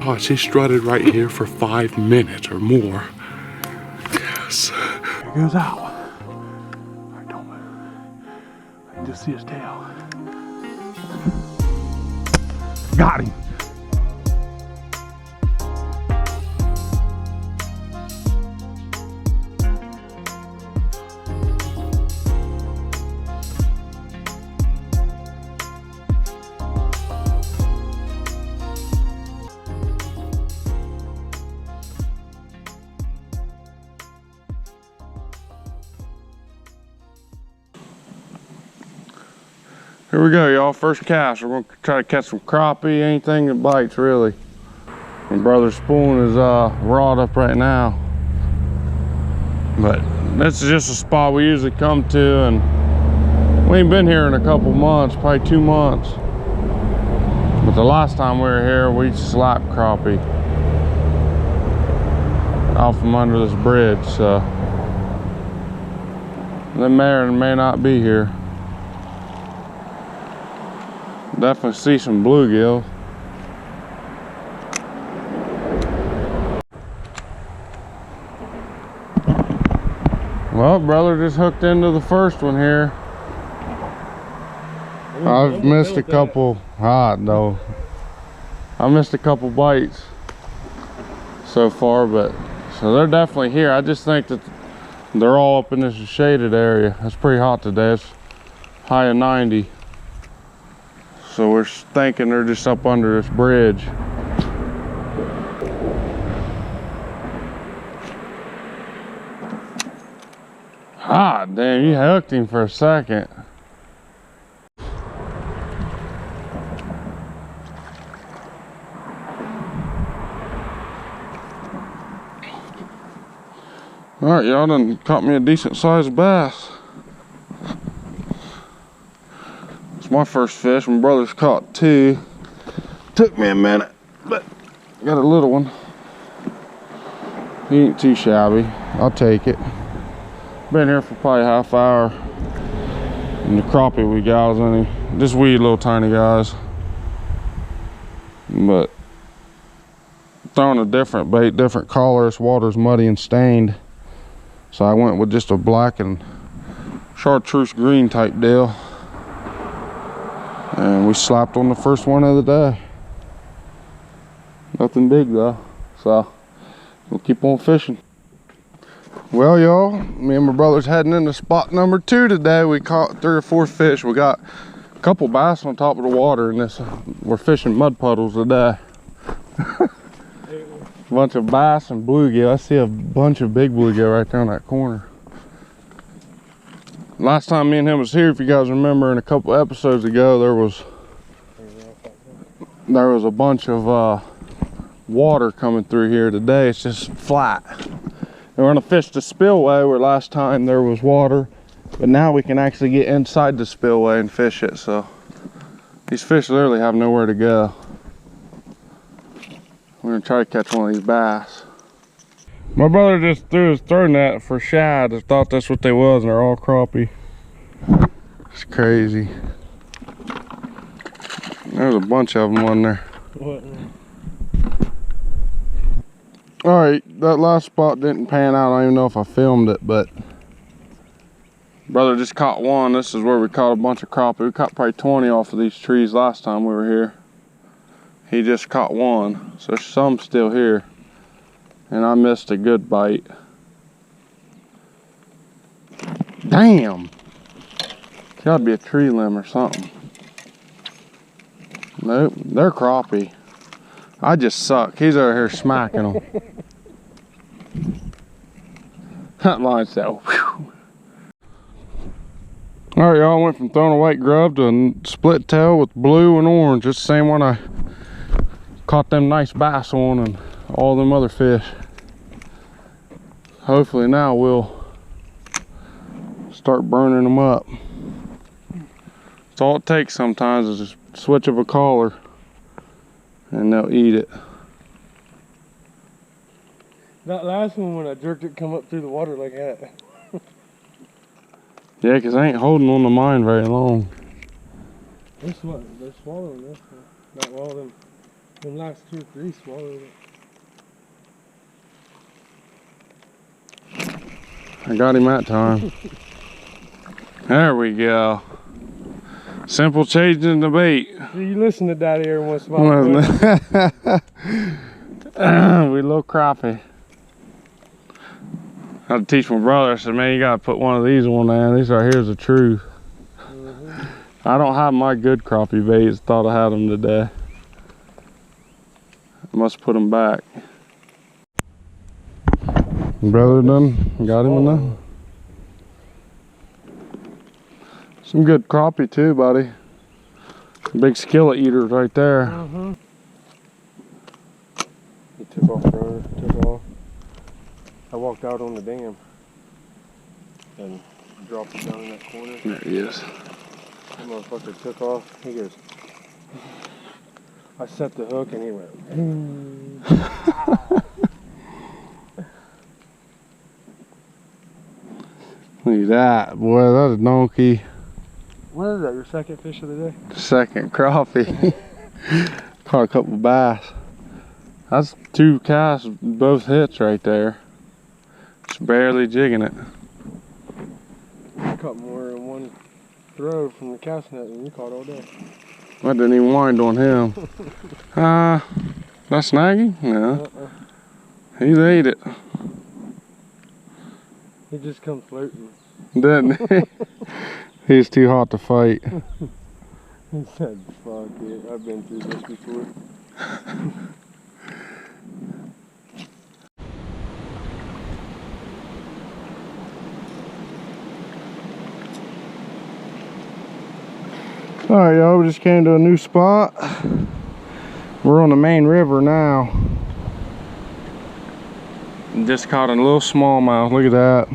Oh, she strutted right here for 5 minutes or more. Yes. Here goes out. Alright, don't move. I can just see his tail. Got him. Here we go, y'all. First cast. We're gonna try to catch some crappie, anything that bites, really. My brother's spoon is rod up right now. But this is just a spot we usually come to, and we ain't been here in a couple months, probably 2 months. But the last time we were here, we slapped crappie out from under this bridge, so they may or may not be here. Definitely see some bluegill. Well, brother just hooked into the first one here. I've missed a couple. No, I missed a couple bites so far, but so they're definitely here. I just think that they're all up in this shaded area. It's pretty hot today. It's high of 90. So we're thinking they're just up under this bridge. Ah, damn, you hooked him for a second. All right, y'all done caught me a decent sized bass. It's my first fish. My brother's caught 2. Took me a minute, but got a little one. He ain't too shabby. I'll take it. Been here for probably half hour. And the crappie we got was only just wee little tiny guys. But throwing a different bait, different color. This water's muddy and stained. So I went with just a black and chartreuse green type deal. And we slapped on the first one of the day. Nothing big though, so we'll keep on fishing. Well, y'all, me and my brother's heading into spot number 2 today. We caught 3 or 4 fish. We got a couple bass on top of the water, and we're fishing mud puddles today. Bunch of bass and bluegill. I see a bunch of big bluegill right there in that corner. Last time me and him was here, if you guys remember, in a couple episodes ago, there was a bunch of water coming through here. Today it's just flat. And we're gonna fish the spillway where last time there was water, but now we can actually get inside the spillway and fish it. So these fish literally have nowhere to go. We're gonna try to catch one of these bass. My brother just threw his throw net for shad. I thought that's what they was, and they're all crappie. It's crazy. There's a bunch of them on there. What? All right, that last spot didn't pan out. I don't even know if I filmed it, but brother just caught one. This is where we caught a bunch of crappie. We caught probably 20 off of these trees last time we were here. He just caught one, so there's some still here. And I missed a good bite. Damn! Gotta be a tree limb or something. Nope, they're crappie. I just suck. He's over here smacking them. That line said, whew. All right, y'all, went from throwing a white grub to a split tail with blue and orange. It's the same one I caught them nice bass on and all them other fish. Hopefully now we'll start burning them up. That's all it takes sometimes is a switch of a collar and they'll eat it. That last one, when I jerked it, come up through the water like that. Yeah, because I ain't holding on to mine very long. This one, they're swallowing this one. Not all of them. The last 2 or 3 swallowed it. I got him that time. There we go. Simple changing the bait. So you listen to Daddy every once in a while. We little crappie. I had to teach my brother. I said, man, you gotta put one of these on there. These right here is the truth. I don't have my good crappie baits. Thought I had them today. I must put them back. Brother done got him enough. Some good crappie too, buddy. Big skillet eaters right there. He took off, brother. Took off. I walked out on the dam and dropped it down in that corner. There he is. That motherfucker took off. He goes, I set the hook and he went. Look at that, boy. That's a donkey. What is that, your second fish of the day? Second crappie. Caught a couple bass. That's 2 casts, both hits right there. Just barely jigging it. I caught more in one throw from the cast net than you caught all day. I didn't even wind on him. That's snagging? No. He's ate it. He just come floating. Didn't he? He's too hot to fight. He said, fuck it, I've been through this before. Alright, y'all, we just came to a new spot. We're on the main river now. Just caught a little smallmouth. Look at that.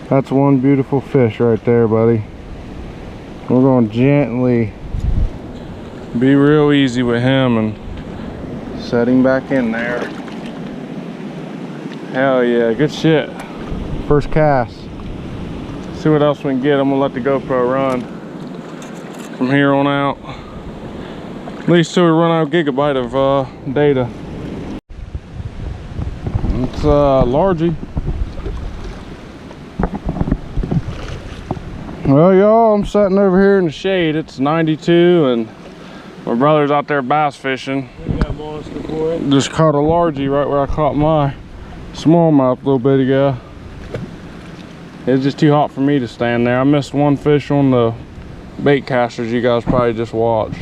That's one beautiful fish right there, buddy. We're going to gently be real easy with him and set him back in there. Hell yeah, good shit. First cast. See what else we can get. I'm gonna let the GoPro run from here on out. At least till we run out of gigabyte of data. It's largy. Well, y'all, I'm sitting over here in the shade. It's 92 and my brother's out there bass fishing. We got monster boy. Just caught a largie right where I caught my smallmouth a little bit ago. It's just too hot for me to stand there. I missed one fish on the bait casters you guys probably just watched.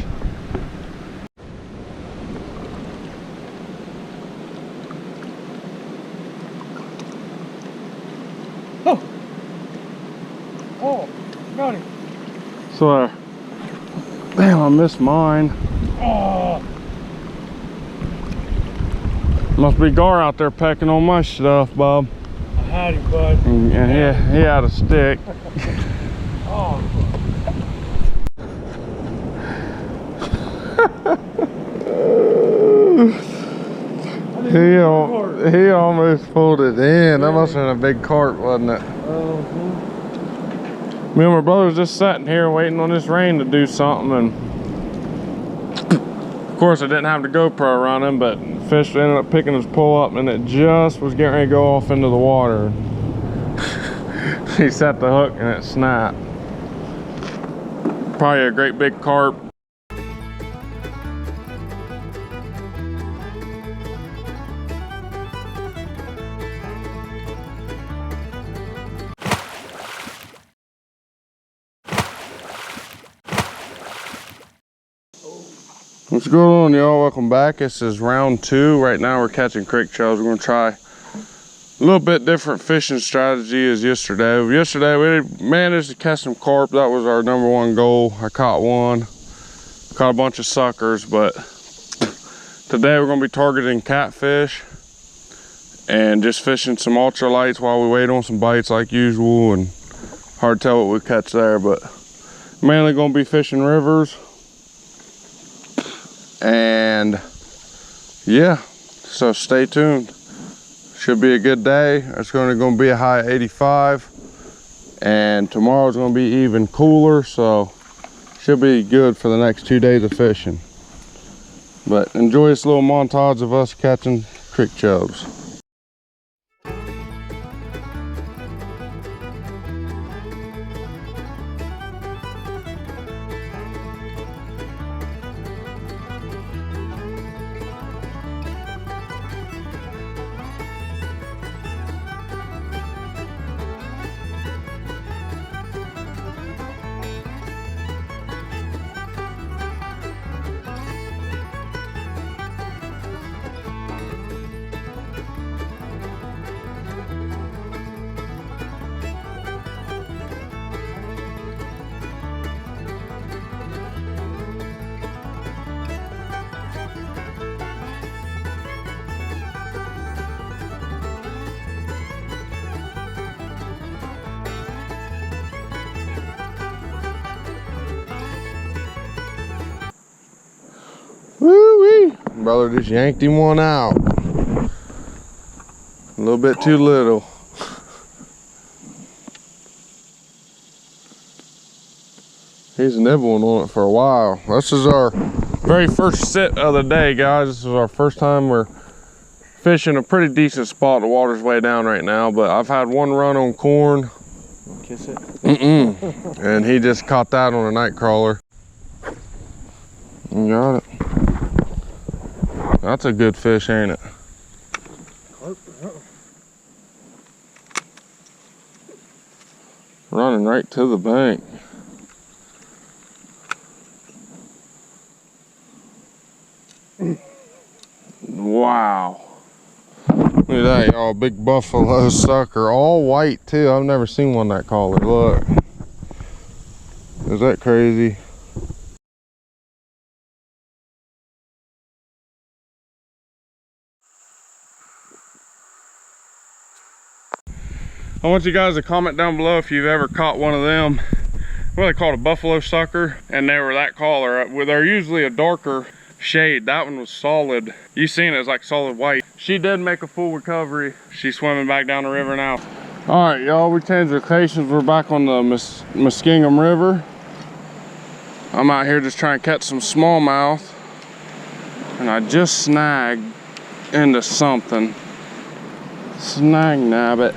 Oh, got him. So, damn, I missed mine. Oh. Must be Gar out there pecking on my stuff, Bob. I had him, bud. And he had a stick. Oh. He almost pulled it in. That must have been a big carp, wasn't it? Me and my brother's just sitting here waiting on this rain to do something, and of course I didn't have the GoPro running, but fish ended up picking his pull up and it just was getting ready to go off into the water. He set the hook and it snapped. Probably a great big carp. What's going on, y'all? Welcome back. This is round 2. Right now we're catching creek trails. We're gonna try a little bit different fishing strategy as yesterday. Yesterday we managed to catch some carp. That was our #1 goal. I caught one, caught a bunch of suckers, but today we're gonna be targeting catfish and just fishing some ultralights while we wait on some bites like usual, and hard to tell what we catch there, but mainly gonna be fishing rivers. And yeah, so stay tuned. Should be a good day. It's going to be a high of 85, and tomorrow's going to be even cooler, so should be good for the next 2 days of fishing. But enjoy this little montage of us catching creek chubs. Woo-wee! Brother just yanked him one out. A little bit too little. He's nibbling on it for a while. This is our very first sit of the day, guys. This is our first time we're fishing a pretty decent spot. The water's way down right now, but I've had one run on corn. Kiss it. And he just caught that on a night crawler. You got it. That's a good fish, ain't it? Carp, yeah. Running right to the bank. Wow. Look at that, y'all. Big buffalo sucker. All white, too. I've never seen one that color. Look. Is that crazy? I want you guys to comment down below if you've ever caught one of them. What they call a buffalo sucker, and they were that color. They're usually a darker shade. That one was solid. You seen it, it's like solid white. She did make a full recovery. She's swimming back down the river now. All right, y'all, we changed locations. We're back on the Muskingum River. I'm out here just trying to catch some smallmouth, and I just snagged into something. Snag nabbit.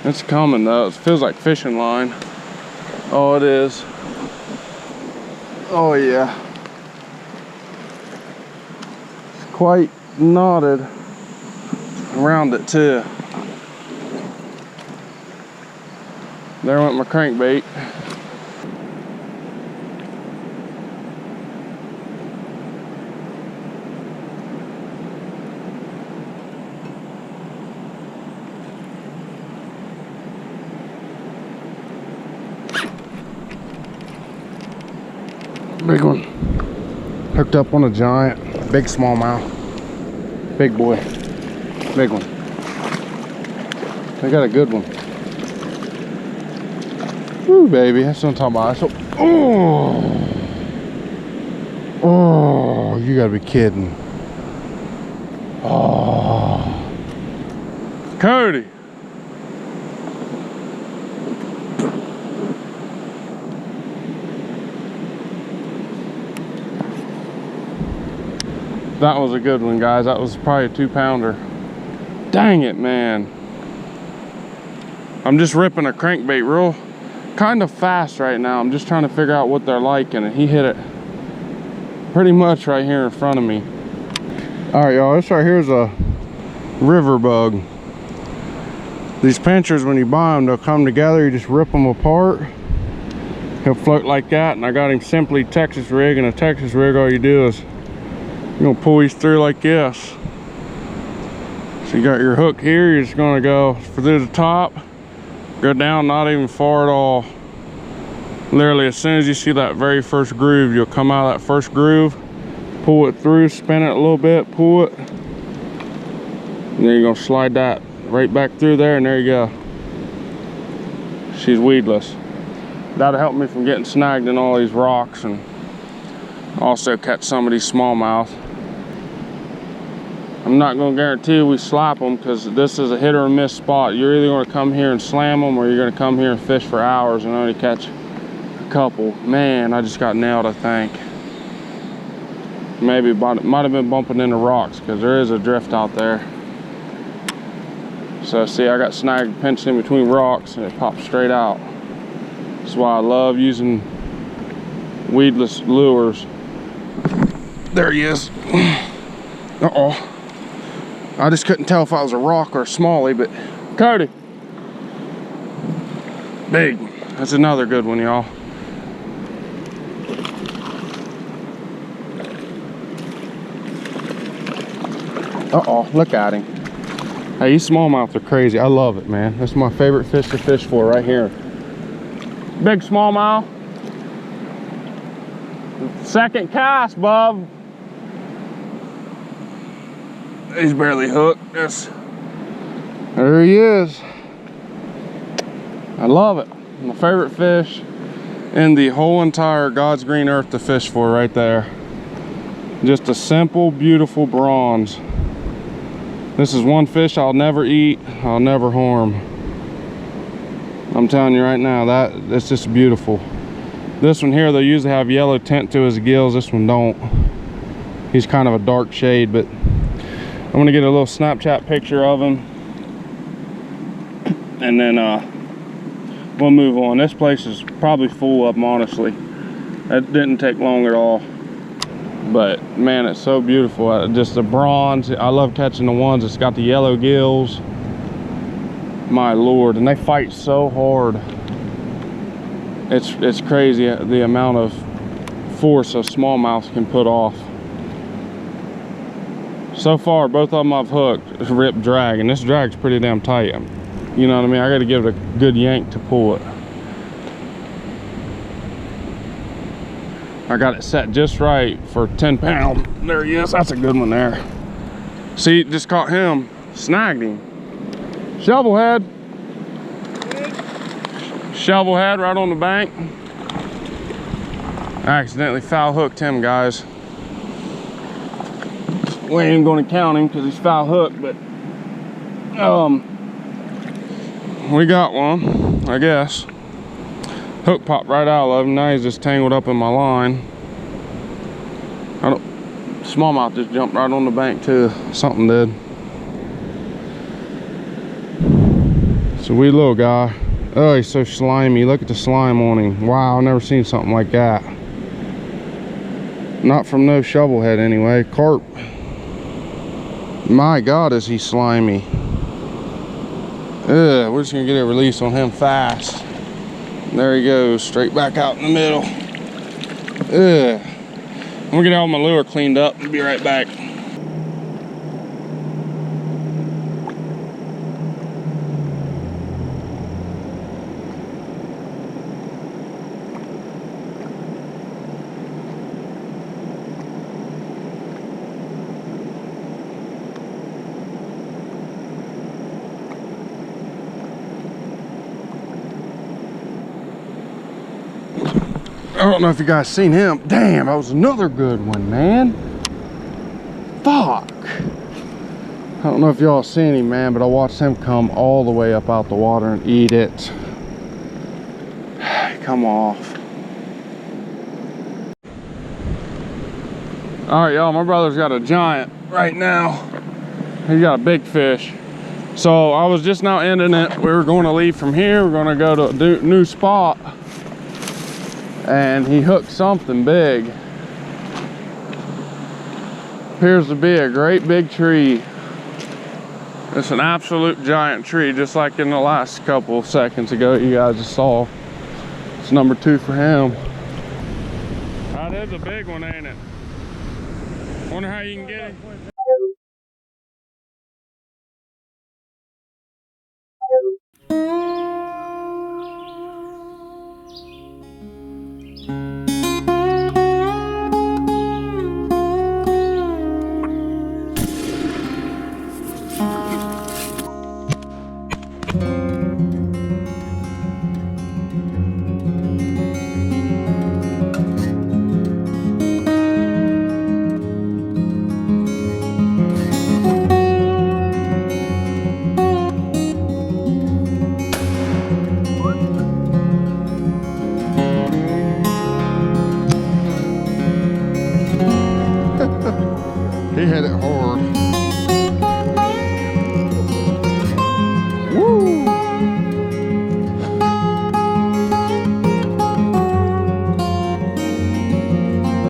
It's coming though. It feels like fishing line. Oh, it is. Oh yeah. It's quite knotted around it too. There went my crankbait. Big one. Hooked up on a giant, big smallmouth. Big boy. Big one. I got a good one. Woo, baby. That's what I'm talking about. So, oh, you gotta be kidding. Oh. Cody. That was a good one, guys. That was probably a 2-pounder. Dang it, man. I'm just ripping a crankbait real kind of fast right now. I'm just trying to figure out what they're like, and he hit it pretty much right here in front of me. All right, y'all, this right here is a river bug. These pinchers, when you buy them, they'll come together. You just rip them apart. He'll float like that, and I got him simply Texas rig. And a Texas rig, all you do is you're gonna pull these through like this. So you got your hook here, you're just gonna go through the top, go down, not even far at all. Literally, as soon as you see that very first groove, you'll come out of that first groove, pull it through, spin it a little bit, pull it, and then you're gonna slide that right back through there, and there you go. She's weedless. That'll help me from getting snagged in all these rocks, and also catch some of these smallmouth. I'm not going to guarantee we slap them, because this is a hit or miss spot. You're either going to come here and slam them, or you're going to come here and fish for hours and only catch a couple. Man, I just got nailed, I think. Maybe might have been bumping into rocks because there is a drift out there. So see, I got snagged pinched in between rocks and it popped straight out. That's why I love using weedless lures. There he is. Uh-oh. I just couldn't tell if I was a rock or a smallie, but Cody. Big. That's another good one, y'all. Uh-oh, look at him. Hey, these smallmouth are crazy. I love it, man. That's my favorite fish to fish for right here. Big smallmouth. Second cast, bub. He's barely hooked. Yes. There he is. I love it. My favorite fish in the whole entire God's green earth to fish for right there. Just a simple, beautiful bronze. This is one fish I'll never eat, I'll never harm. I'm telling you right now, that's just beautiful. This one here, they usually have yellow tint to his gills. This one don't. He's kind of a dark shade, but I'm gonna get a little Snapchat picture of him, and then we'll move on. This place is probably full of them, honestly. That didn't take long at all. But man, it's so beautiful. Just the bronze. I love catching the ones that's got the yellow gills. My Lord, and they fight so hard. It's crazy the amount of force a smallmouth can put off. So far, both of them I've hooked ripped drag, and this drag's pretty damn tight. You know what I mean? I got to give it a good yank to pull it. I got it set just right for 10 pounds. There he is. That's a good one there. See, just caught him. Snagged him. Shovelhead. Shovelhead right on the bank. I accidentally foul hooked him, guys. We ain't even going to count him because he's foul hooked, but we got one, I guess. Hook popped right out of him. Now he's just tangled up in my line. Smallmouth just jumped right on the bank too. Something did. It's a wee little guy. Oh, he's so slimy. Look at the slime on him. Wow, I've never seen something like that. Not from no shovelhead anyway. Carp. My God, is he slimy. Ugh, we're just gonna get a release on him fast. There he goes, straight back out in the middle. Ugh. I'm gonna get all my lure cleaned up and be right back. I don't know if you guys seen him. Damn, that was another good one, man. Fuck. I don't know if y'all seen him, man, but I watched him come all the way up out the water and eat it. Come off. All right, y'all, my brother's got a giant right now. He's got a big fish. So I was just now ending it. We were going to leave from here. We're going to go to a new spot. And he hooked something big. Appears to be a great big tree. It's an absolute giant tree, just like in the last couple of seconds ago you guys just saw. It's number 2 for him. That is a big one, ain't it? Wonder how you can get it. He hit it hard.